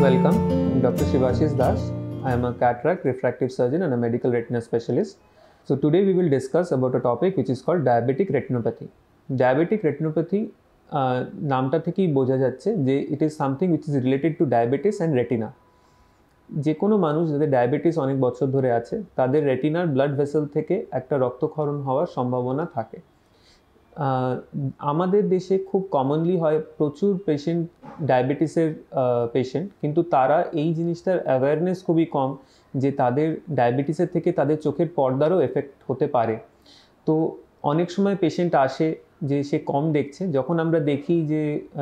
Welcome, I'm Dr. Shivashish Das. I am a cataract refractive surgeon and a medical retina specialist. So today we will discuss about a topic which is called diabetic retinopathy. Diabetic retinopathy নামটা থেকেই বোঝা যাচ্ছে যে it is something which is related to diabetes and retina. যে কোনো মানুষ যাদের diabetes অনেক বছর ধরে আছে তাদের রেটিনার ব্লাড ভেসেল থেকে একটা রক্তক্ষরণ হওয়ার সম্ভাবনা থাকে। আমাদের দেশে খুব কমনলি হয় প্রচুর পেশেন্ট ডায়াবেটিসের পেশেন্ট, কিন্তু তারা এই জিনিসটার অ্যাওয়ারনেস খুবই কম যে তাদের ডায়াবেটিসের থেকে তাদের চোখের পর্দারও এফেক্ট হতে পারে। তো অনেক সময় পেশেন্ট আসে যে সে কম দেখছে, যখন আমরা দেখি যে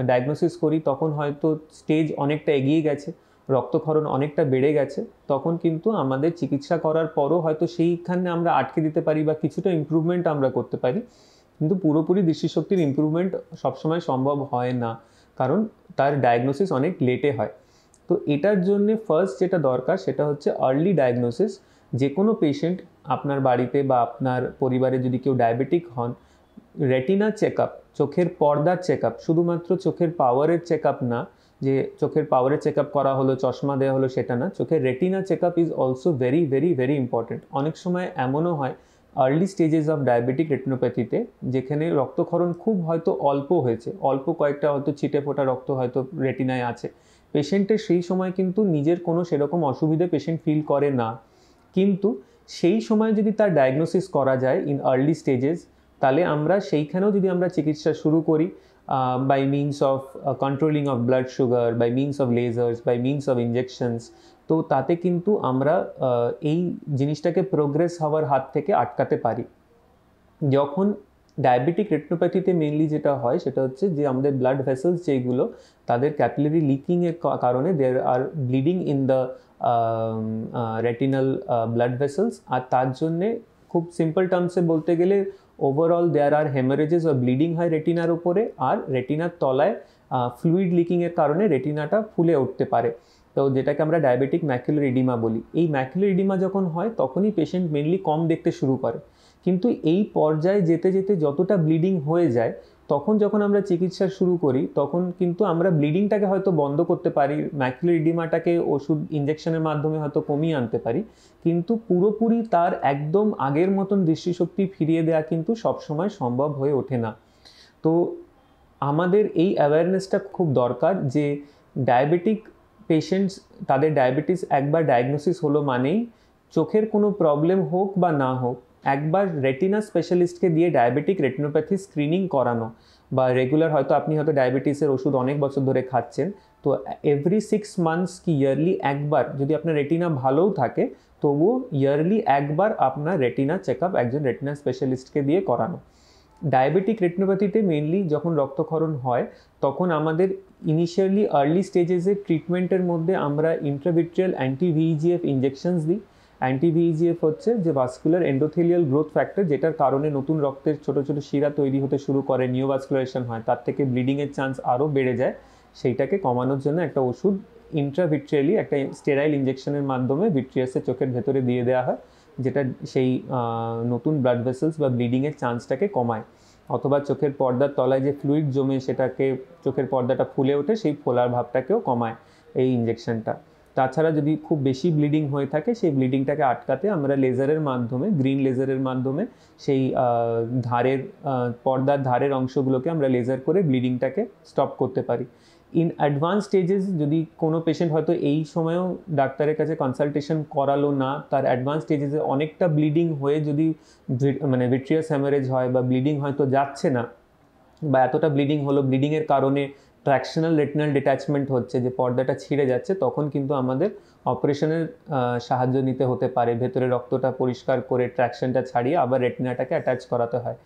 ডায়াগনোসিস করি তখন হয়তো স্টেজ অনেকটা এগিয়ে গেছে, রক্তক্ষরণ অনেকটা বেড়ে গেছে, তখন কিন্তু আমাদের চিকিৎসা করার পরও হয়তো সেইখানে আমরা আটকে দিতে পারি বা কিছুটা ইমপ্রুভমেন্ট আমরা করতে পারি, কিন্তু পুরোপুরি দৃষ্টিশক্তির ইমপ্রুভমেন্ট সবসময় সম্ভব হয় না, কারণ তার ডায়াগনোসিস অনেক লেটে হয়। তো এটার জন্য ফার্স্ট যেটা দরকার সেটা হচ্ছে আর্লি ডায়াগনোসিস। যে কোনো পেশেন্ট আপনার বাড়িতে বা আপনার পরিবারে যদি কেউ ডায়াবেটিক হন, রেটিনা চেক আপ, চোখের পর্দার চেক আপ, শুধুমাত্র চোখের পাওয়ারের চেক আপ না, যে চোখের পাওয়ারের চেক আপ করা হলো, চশমা দেওয়া হলো, সেটা না, চোখের retina check up is also very very very important. অনেক সময় এমনও হয় আর্লি স্টেজেস অফ ডায়াবেটিক রেটিনোপ্যাথিতে যেখানে রক্তক্ষরণ খুব হয়তো অল্প হয়েছে, অল্প কয়েকটা হয়তো ছিটে ফোটা রক্ত হয়তো রেটিনায় আছে, পেশেন্টের সেই সময় কিন্তু নিজের কোনো সেরকম অসুবিধে পেশেন্ট ফিল করে না, কিন্তু সেই সময় যদি তার ডায়াগনোসিস করা যায় ইন আর্লি স্টেজেস, তাহলে আমরা সেইখানেও যদি আমরা চিকিৎসা শুরু করি by means of controlling of blood sugar, by means of lasers, by means of injections, তো তাতে কিন্তু আমরা এই জিনিসটাকে প্রোগ্রেস হওয়ার হাত থেকে আটকাতে পারি। যখন ডায়াবেটিক রেটিনোপ্যাথিতে মেনলি যেটা হয় সেটা হচ্ছে যে আমাদের ব্লাড ভেসেলস যেগুলো, তাদের ক্যাপিলারি লিকিংয়ের কারণে there are bleeding in the retinal blood vessels, আর তার জন্যে খুব সিম্পল টার্মসে বলতে গেলে ওভারঅল দেয়ার আর হেমারেজেস বা ব্লিডিং হয় রেটিনার ওপরে, আর রেটিনার তলায় ফ্লুইড লিকিংয়ের কারণে রেটিনাটা ফুলে উঠতে পারে, তো যেটাকে আমরা ডায়াবেটিক ম্যাকুলার এডিমা বলি। এই ম্যাকুলার এডিমা যখন হয় তখনই পেশেন্ট মেনলি কম দেখতে শুরু করে, কিন্তু এই পর্যায়ে যেতে যেতে যতটা ব্লিডিং হয়ে যায় তখন যখন আমরা চিকিৎসা শুরু করি তখন কিন্তু আমরা ব্লিডিংটাকে হয়তো বন্ধ করতে পারি, ম্যাকুলার এডিমাটাকে ওষুধ ইঞ্জেকশনের মাধ্যমে হয়তো কমিয়ে আনতে পারি, কিন্তু পুরোপুরি তার একদম আগের মতন দৃষ্টিশক্তি ফিরিয়ে দেওয়া কিন্তু সবসময় সম্ভব হয়ে ওঠে না। তো আমাদের এই অ্যাওয়ারনেসটা খুব দরকার যে ডায়াবেটিক পেশেন্টস, তাদের ডায়াবেটিস একবার ডায়াগনোসিস হলো মানেই চোখের কোনো প্রবলেম হোক বা না হোক, একবার রেটিনা স্পেশালিস্টকে দিয়ে ডায়াবেটিক রেটিনোপ্যাথি স্ক্রিনিং করানো, বা রেগুলার হয়তো আপনি হয়তো ডায়াবেটিসের ওষুধ অনেক বছর ধরে খাচ্ছেন, তো এভরি 6 মান্থস কি ইয়ারলি একবার, যদি আপনার রেটিনা ভালোও থাকে তবুও ইয়ারলি একবার আপনার রেটিনা চেক আপ একজন রেটিনা স্পেশালিস্টকে দিয়ে করানো। ডায়াবেটিক রেটিনোপ্যাথিতে মেনলি যখন রক্তক্ষরণ হয় তখন আমাদের ইনিশিয়ালি আর্লি স্টেজেসের ট্রিটমেন্টের মধ্যে আমরা ইন্ট্রাভিট্রিয়াল অ্যান্টি ভিইজিএফ ইঞ্জেকশনস দিই। অ্যান্টি ভিইজিএফ হচ্ছে যে ভাস্কুলার এন্ডোথেলিয়াল গ্রোথ ফ্যাক্টর, যেটার কারণে নতুন রক্তের ছোটো ছোটো শিরা তৈরি হতে শুরু করে, নিওভাস্কুলারেশন হয়, তার থেকে ব্লিডিংয়ের চান্স আরও বেড়ে যায়, সেইটাকে কমানোর জন্য একটা ওষুধ ইন্ট্রাভিট্রিয়ালি একটা স্টেরাইল ইঞ্জেকশনের মাধ্যমে ভিট্রিয়াসের চোখের ভেতরে দিয়ে দেওয়া হয়, যেটা সেই নতুন ব্লাড ভেসেলস বা ব্লিডিংয়ের চান্সটাকে কমায়, অথবা চোখের পর্দার তলায় যে ফ্লুইড জমে সেটাকে চোখের পর্দাটা ফুলে ওঠে সেই ফোলার ভাবটাকেও কমায় এই ইঞ্জেকশনটা। তাছাড়া যদি খুব বেশি ব্লিডিং হয়ে থাকে সেই ব্লিডিংটাকে আটকাতে আমরা লেজারের মাধ্যমে, গ্রিন লেজারের মাধ্যমে সেই পর্দার ধারের অংশগুলোকে আমরা লেজার করে ব্লিডিংটাকে স্টপ করতে পারি। ইন অ্যাডভান্স স্টেজেস যদি কোনো পেশেন্ট হয়তো এই সময়েও ডাক্তারের কাছে কনসালটেশন করালো না, তার অ্যাডভান্স স্টেজেসে অনেকটা ব্লিডিং হয়ে যদি মানে ভিট্রিয়াস হ্যামারেজ হয় বা ব্লিডিং হয়তো যাচ্ছে না, বা এতটা ব্লিডিং হলো, ব্লিডিংয়ের কারণে ট্র্যাকশনাল রেটিনাল ডিট্যাচমেন্ট হচ্ছে, যে পর্দাটা ছিঁড়ে যাচ্ছে, তখন কিন্তু আমাদের অপারেশনের সাহায্য নিতে হতে পারে, ভেতরে রক্তটা পরিষ্কার করে ট্র্যাকশনটা ছাড়িয়ে আবার রেটিনাটাকে অ্যাটাচ করাতে হয়।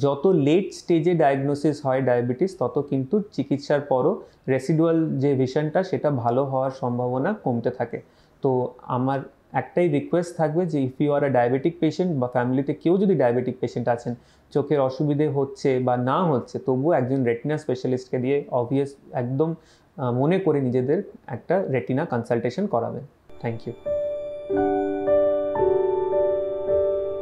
যত লেট স্টেজে ডায়াগনোসিস হয় ডায়াবেটিস তত কিন্তু চিকিৎসার পরও রেসিডুয়াল যে ভিশনটা সেটা ভালো হওয়ার সম্ভাবনা কমতে থাকে। তো আমার একটাই রিকোয়েস্ট থাকবে যে if you are a diabetic patient বা ফ্যামিলিতে কেউ যদি ডায়াবেটিক পেশেন্ট আছেন, চোখের অসুবিধে হচ্ছে বা না হচ্ছে, তবুও একজন রেটিনা স্পেশালিস্টকে দিয়ে অবভিয়াস একদম মনে করে নিজেদের একটা রেটিনা কনসালটেশন করাবেন। Thank you.